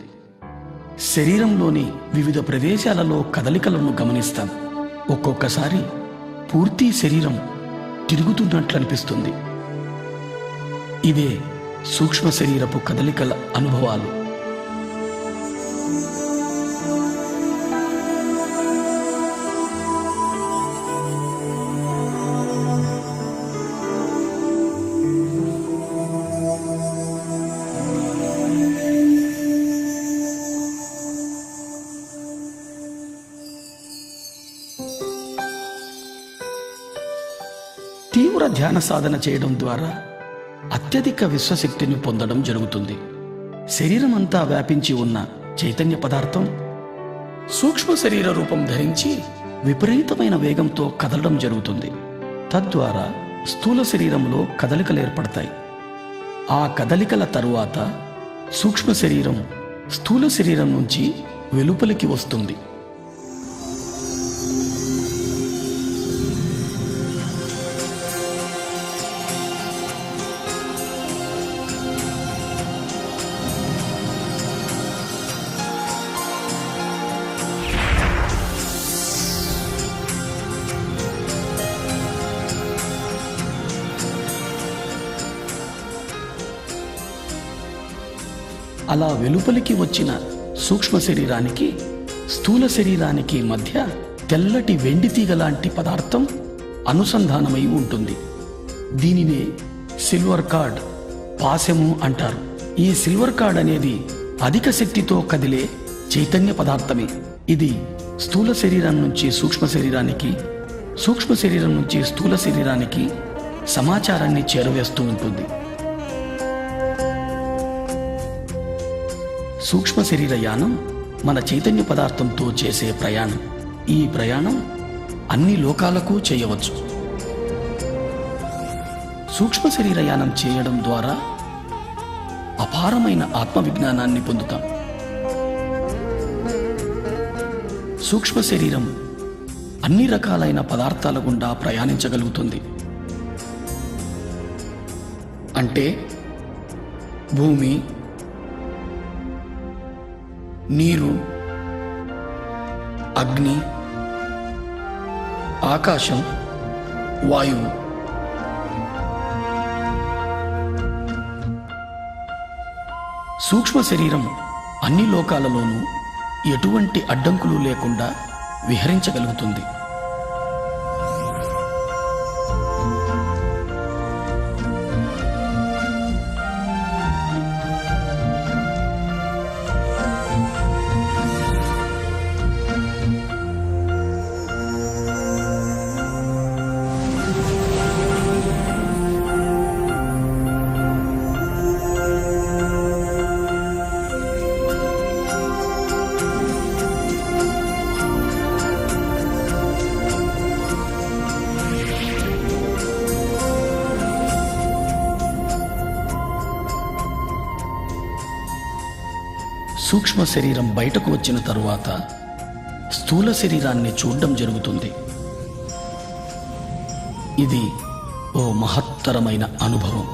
శరీరంలోని వివిధ ప్రదేశాలలో కదలికలను గమనిస్తాం. ఒక్కొక్కసారి పూర్తి శరీరం తిరుగుతున్నట్లు అనిపిస్తుంది. ఇదే సూక్ష్మ శరీరపు కదలికల అనుభవాలు. తీవ్ర ధ్యాన సాధన చేయడం ద్వారా అత్యధిక విశ్వశక్తిని పొందడం జరుగుతుంది. శరీరమంతా వ్యాపించి ఉన్న చైతన్య పదార్థం సూక్ష్మ శరీర రూపం ధరించి విపరీతమైన వేగంతో కదలడం జరుగుతుంది. తద్వారా స్థూల శరీరంలో కదలికలు ఏర్పడతాయి. ఆ కదలికల తరువాత సూక్ష్మ శరీరం స్థూల శరీరం నుంచి వెలుపలికి వస్తుంది. అలా వెలుపలికి వచ్చిన సూక్ష్మ శరీరానికి స్థూల శరీరానికి మధ్య తెల్లటి వెండి తీగ లాంటి పదార్థం అనుసంధానమై ఉంటుంది. దీనినే సిల్వర్ కార్డ్, పాశము అంటారు. ఈ సిల్వర్ కార్డ్ అనేది అధిక శక్తితో కదిలే చైతన్య పదార్థమే. ఇది స్థూల శరీరం నుంచి సూక్ష్మ శరీరానికి, సూక్ష్మ శరీరం నుంచి స్థూల శరీరానికి సమాచారాన్ని చేరవేస్తూ ఉంటుంది. సూక్ష్మ శరీర యానం మన చైతన్య పదార్థంతో చేసే ప్రయాణం. ఈ ప్రయాణం అన్ని లోకాలకు చేయవచ్చు. సూక్ష్మ శరీర యానం చేయడం ద్వారా అపారమైన ఆత్మ విజ్ఞానాన్ని పొందుతాం. సూక్ష్మ శరీరం అన్ని రకాలైన పదార్థాల గుండా ప్రయాణించగలుగుతుంది. అంటే భూమి, నీరు, అగ్ని, ఆకాశం, వాయువు. సూక్ష్మ శరీరం అన్ని లోకాలలోనూ ఎటువంటి అడ్డంకులు లేకుండా విహరించగలుగుతుంది. సూక్ష్మ శరీరం బయటకు వచ్చిన తరువాత స్థూల శరీరాన్ని చూడడం జరుగుతుంది. ఇది ఓ మహత్తరమైన అనుభవం.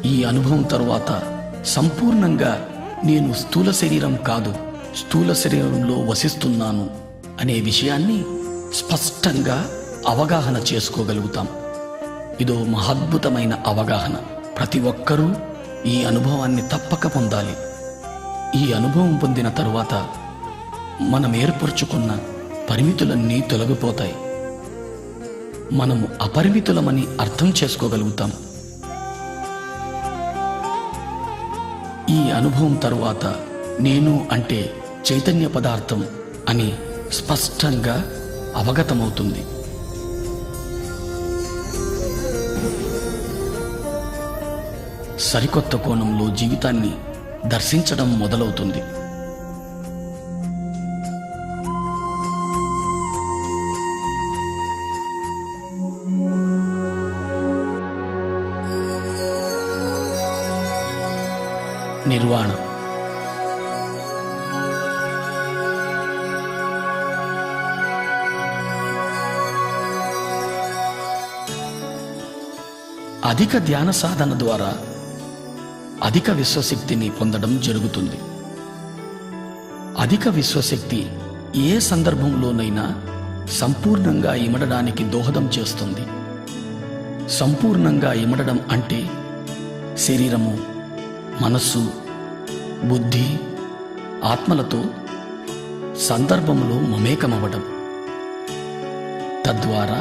ఈ అనుభవం తరువాత సంపూర్ణంగా నేను స్థూల శరీరం కాదు, స్థూల శరీరంలో వసిస్తున్నాను అనే విషయాన్ని స్పష్టంగా అవగాహన చేసుకోగలుగుతాం. ఇదో మహద్భుతమైన అవగాహన. ప్రతి ఒక్కరూ ఈ అనుభవాన్ని తప్పక పొందాలి. ఈ అనుభవం పొందిన తరువాత మనం ఏర్పరచుకున్న పరిమితులన్నీ తొలగిపోతాయి. మనము అపరిమితులమని అర్థం చేసుకోగలుగుతాం. ఈ అనుభవం తరువాత నేను అంటే చైతన్య పదార్థం అని స్పష్టంగా అవగతమవుతుంది. సరికొత్త కోణంలో జీవితాన్ని దర్శించడం మొదలవుతుంది. నిర్వాణ. అధిక ధ్యాన సాధన ద్వారా అధిక విశ్వశక్తిని పొందడం జరుగుతుంది. అధిక విశ్వశక్తి ఏ సందర్భంలోనైనా సంపూర్ణంగా ఇమడడానికి దోహదం చేస్తుంది. సంపూర్ణంగా ఇమడడం అంటే శరీరము, మనస్సు, బుద్ధి, ఆత్మలతో సందర్భంలో మమేకమవ్వడం, తద్వారా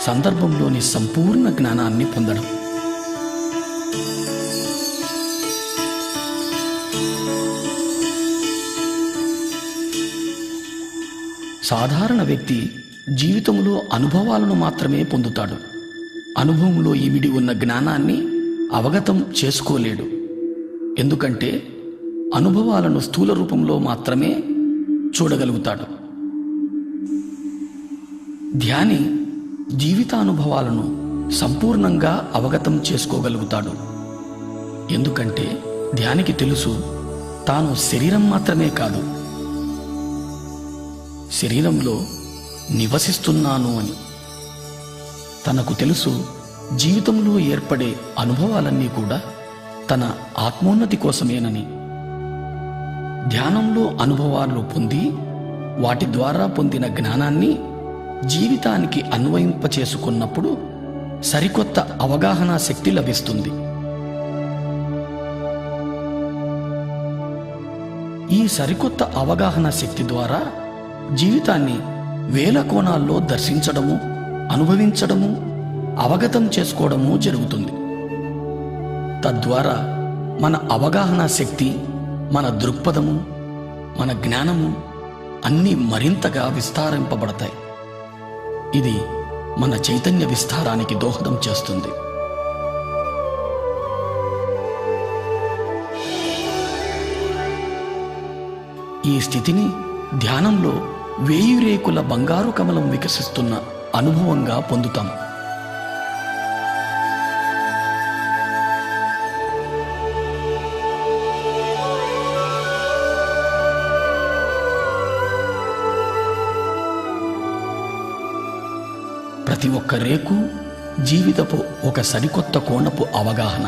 సందర్భంలోని సంపూర్ణ జ్ఞానాన్ని పొందడం. సాధారణ వ్యక్తి జీవితంలో అనుభవాలను మాత్రమే పొందుతాడు. అనుభవంలో ఇమిడి ఉన్న జ్ఞానాన్ని అవగతం చేసుకోలేడు. ఎందుకంటే అనుభవాలను స్థూల రూపంలో మాత్రమే చూడగలుగుతాడు. ధ్యాని జీవితానుభవాలను సంపూర్ణంగా అవగతం చేసుకోగలుగుతాడు. ఎందుకంటే ధ్యానికి తెలుసు తాను శరీరం మాత్రమే కాదు, శరీరంలో నివసిస్తున్నాను అని. తనకు తెలుసు జీవితంలో ఏర్పడే అనుభవాలన్నీ కూడా తన ఆత్మోన్నతి కోసమేనని. ధ్యానంలో అనుభవాలు పొంది వాటి ద్వారా పొందిన జ్ఞానాన్ని జీవితానికి అన్వయింపచేసుకున్నప్పుడు సరికొత్త అవగాహన శక్తి లభిస్తుంది. ఈ సరికొత్త అవగాహన శక్తి ద్వారా జీవితాన్ని వేల కోణాల్లో దర్శించడము, అనుభవించడము, అవగతం చేసుకోవడము జరుగుతుంది. తద్వారా మన అవగాహన శక్తి, మన దృక్పథము, మన జ్ఞానము అన్నీ మరింతగా విస్తారింపబడతాయి. ఇది మన చైతన్య విస్తారానికి దోహదం చేస్తుంది. ఈ స్థితిని ధ్యానంలో 1000 రేకుల బంగారు కమలం వికసిస్తున్న అనుభవంగా పొందుతాం. ప్రతి ఒక్క రేకు జీవితపు ఒక సరికొత్త కోణపు అవగాహన.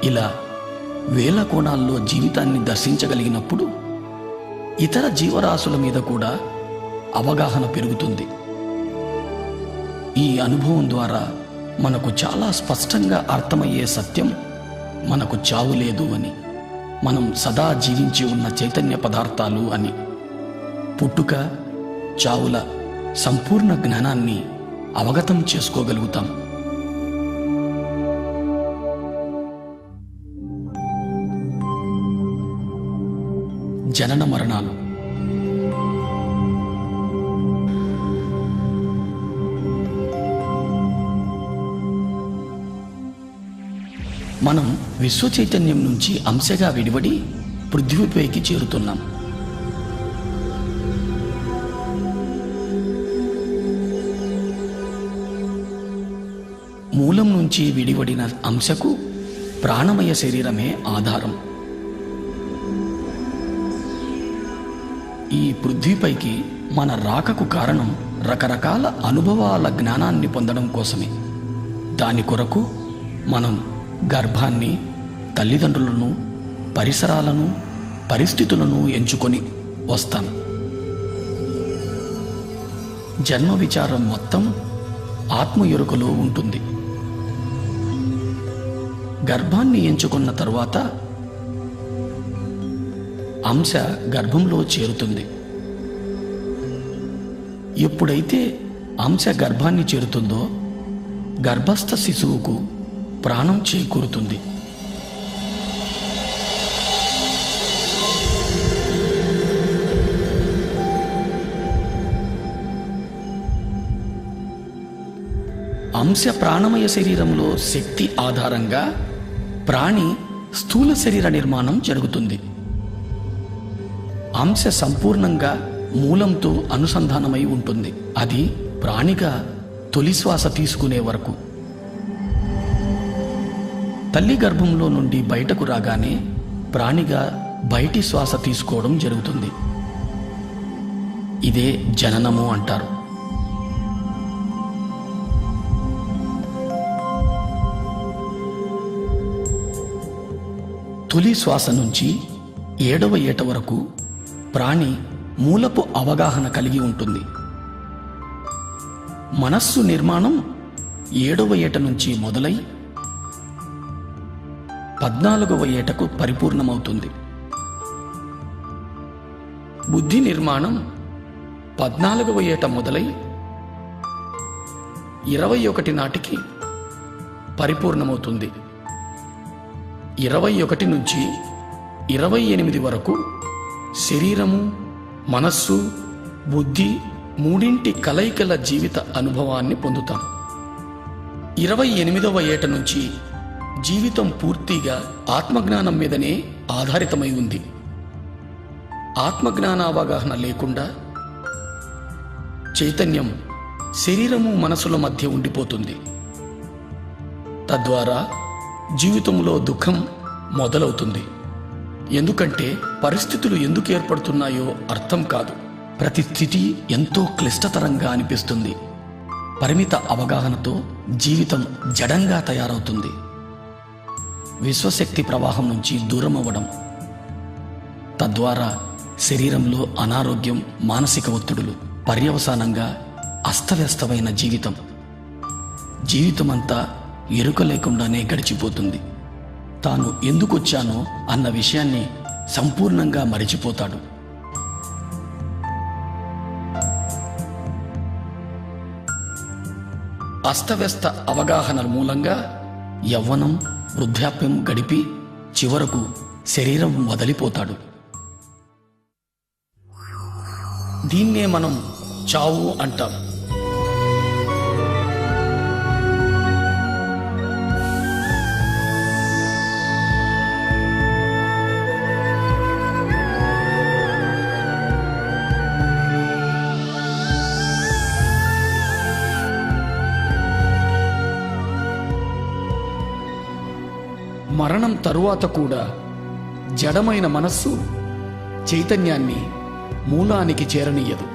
ఇలా వేల కోణాల్లో జీవితాన్ని దర్శించగలిగినప్పుడు ఇతర జీవరాశుల మీద కూడా అవగాహన పెరుగుతుంది. ఈ అనుభవం ద్వారా మనకు చాలా స్పష్టంగా అర్థమయ్యే సత్యం మనకు చావు లేదు అని, మనం సదా జీవించి ఉన్న చైతన్య పదార్థాలు అని. పుట్టుక, చావుల సంపూర్ణ జ్ఞానాన్ని అవగతం చేసుకోగలుగుతాం. జనన మరణాలు. మనం విశ్వ చైతన్యం నుంచి అంశగా విడివడి పృథ్వీపైకి చేరుతున్నాం. నుంచి విడివడిన అంశకు ప్రాణమయ శరీరమే ఆధారం. ఈ పృథ్వీపైకి మన రాకకు కారణం రకరకాల అనుభవాల జ్ఞానాన్ని పొందడం కోసమే. దాని కొరకు మనం గర్భాన్ని, తల్లిదండ్రులను, పరిసరాలను, పరిస్థితులను ఎంచుకొని వస్తాం. జన్మ విచారం మొత్తం ఆత్మ ఎరుకలో ఉంటుంది. గర్భాన్ని ఎంచుకున్న తరువాత అంశ గర్భంలో చేరుతుంది. ఎప్పుడైతే అంశ గర్భాన్ని చేరుతుందో గర్భస్థ శిశువుకు ప్రాణం చేకూరుతుంది. అంశ ప్రాణమయ శరీరంలో శక్తి ఆధారంగా ప్రాణి స్థూల శరీర నిర్మాణం జరుగుతుంది. అంశ సంపూర్ణంగా మూలంతో అనుసంధానమై ఉంటుంది. అది ప్రాణిగా తొలి శ్వాస తీసుకునే వరకు. తల్లి గర్భంలో నుండి బయటకు రాగానే ప్రాణిగా బయటి శ్వాస తీసుకోవడం జరుగుతుంది. ఇదే జననము అంటారు. తొలి శ్వాస నుంచి 7వ ఏట వరకు ప్రాణి మూలపు అవగాహన కలిగి ఉంటుంది. మనస్సు నిర్మాణం 7వ ఏట నుంచి మొదలై 14వ ఏటకు పరిపూర్ణమవుతుంది. బుద్ధి నిర్మాణం 14వ ఏట మొదలై 21 నాటికి పరిపూర్ణమవుతుంది. 21 నుంచి 28 వరకు శరీరము, మనస్సు, బుద్ధి మూడింటి కలయికల జీవిత అనుభవాన్ని పొందుతాం. 28వ ఏట నుంచి జీవితం పూర్తిగా ఆత్మజ్ఞానం మీదనే ఆధారితమై ఉంది. ఆత్మజ్ఞాన అవగాహన లేకుండా చైతన్యం శరీరము, మనసుల మధ్య ఉండిపోతుంది. తద్వారా జీవితంలో దుఃఖం మొదలవుతుంది. ఎందుకంటే పరిస్థితులు ఎందుకు ఏర్పడుతున్నాయో అర్థం కాదు. ప్రతి స్థితి ఎంతో క్లిష్టతరంగా అనిపిస్తుంది. పరిమిత అవగాహనతో జీవితం జడంగా తయారవుతుంది. విశ్వశక్తి ప్రవాహం నుంచి దూరం అవ్వడం, తద్వారా శరీరంలో అనారోగ్యం, మానసిక ఒత్తిడులు, పర్యవసానంగా అస్తవ్యస్తమైన జీవితమంతా ఎరుక లేకుండానే గడిచిపోతుంది. తాను ఎందుకొచ్చానో అన్న విషయాన్ని సంపూర్ణంగా మరిచిపోతాడు. అస్తవ్యస్త అవగాహన మూలంగా యవ్వనం, వృద్ధాప్యం గడిపి చివరకు శరీరం వదిలిపోతాడు. దీన్నే మనం చావు అంటాం. మరణం తరువాత కూడా జడమైన మనస్సు చైతన్యాన్ని మూలానికి చేరనీయదు.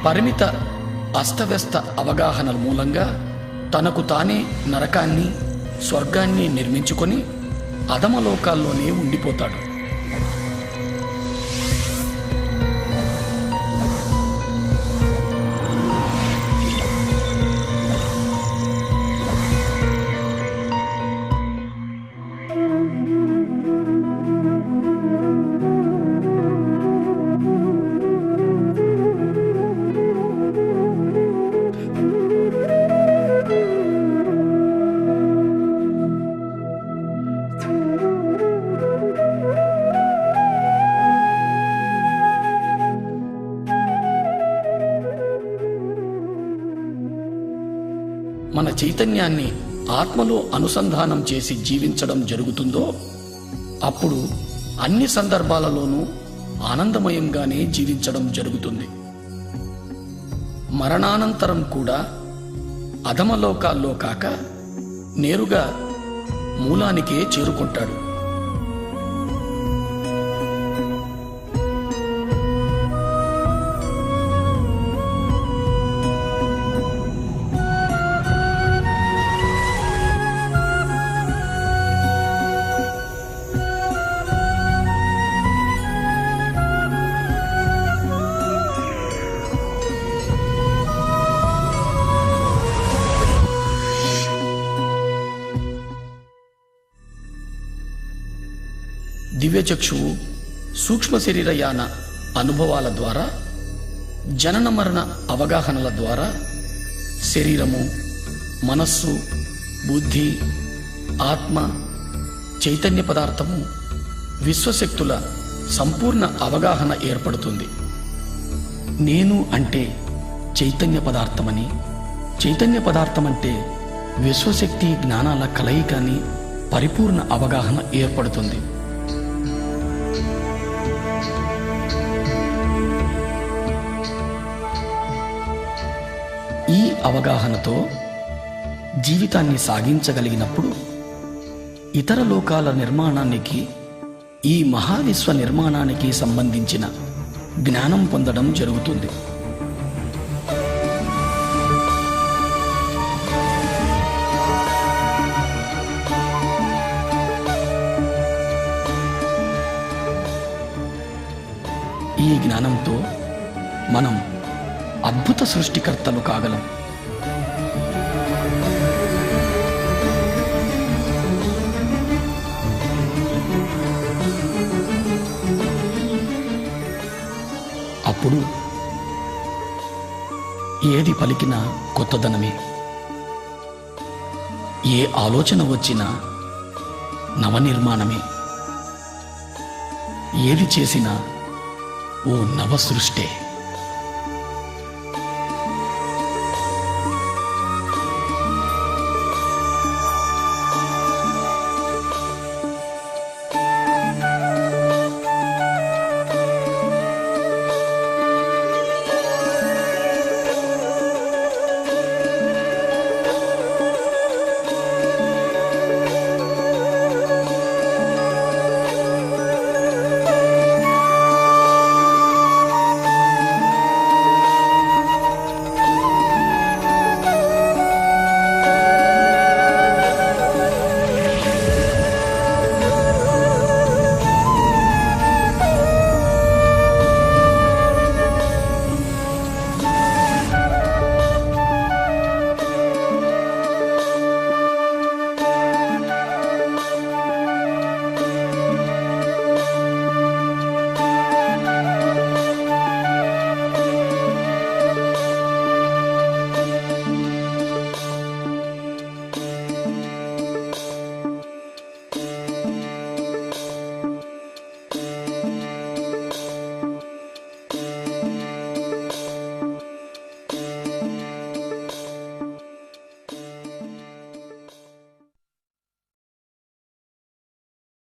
పరిమిత అస్తవ్యస్త అవగాహనల మూలంగా తనకు తానే నరకాన్ని స్వర్గాన్ని నిర్మించుకొని అధమలోకాల్లోనే ఉండిపోతాడు. మన చైతన్యాన్ని ఆత్మలో అనుసంధానం చేసి జీవించడం జరుగుతుందో అప్పుడు అన్ని సందర్భాలలోనూ ఆనందమయంగానే జీవించడం జరుగుతుంది. మరణానంతరం కూడా అధమలోకాల్లో కాక నేరుగా మూలానికే చేరుకుంటాడు. దివ్యచక్షువు సూక్ష్మ శరీరయాన అనుభవాల ద్వారా, జనన మరణ అవగాహనల ద్వారా శరీరము, మనస్సు, బుద్ధి, ఆత్మ, చైతన్య పదార్థము, విశ్వశక్తుల సంపూర్ణ అవగాహన ఏర్పడుతుంది. నేను అంటే చైతన్య పదార్థమని, చైతన్య పదార్థం అంటే విశ్వశక్తి జ్ఞానాల కలయిక అని పరిపూర్ణ అవగాహన ఏర్పడుతుంది. ఈ అవగాహనతో జీవితాన్ని సాగించగలిగినప్పుడు ఇతర లోకాల నిర్మాణానికి, ఈ మహావిశ్వ నిర్మాణానికి సంబంధించిన జ్ఞానం పొందడం జరుగుతుంది. ఈ జ్ఞానంతో మనం అద్భుత సృష్టికర్తలు కాగలం. అప్పుడు ఏది పలికినా కొత్తదనమే, ఏ ఆలోచన వచ్చినా నవనిర్మాణమే, ఏది చేసినా ఓ నవ సృష్టే.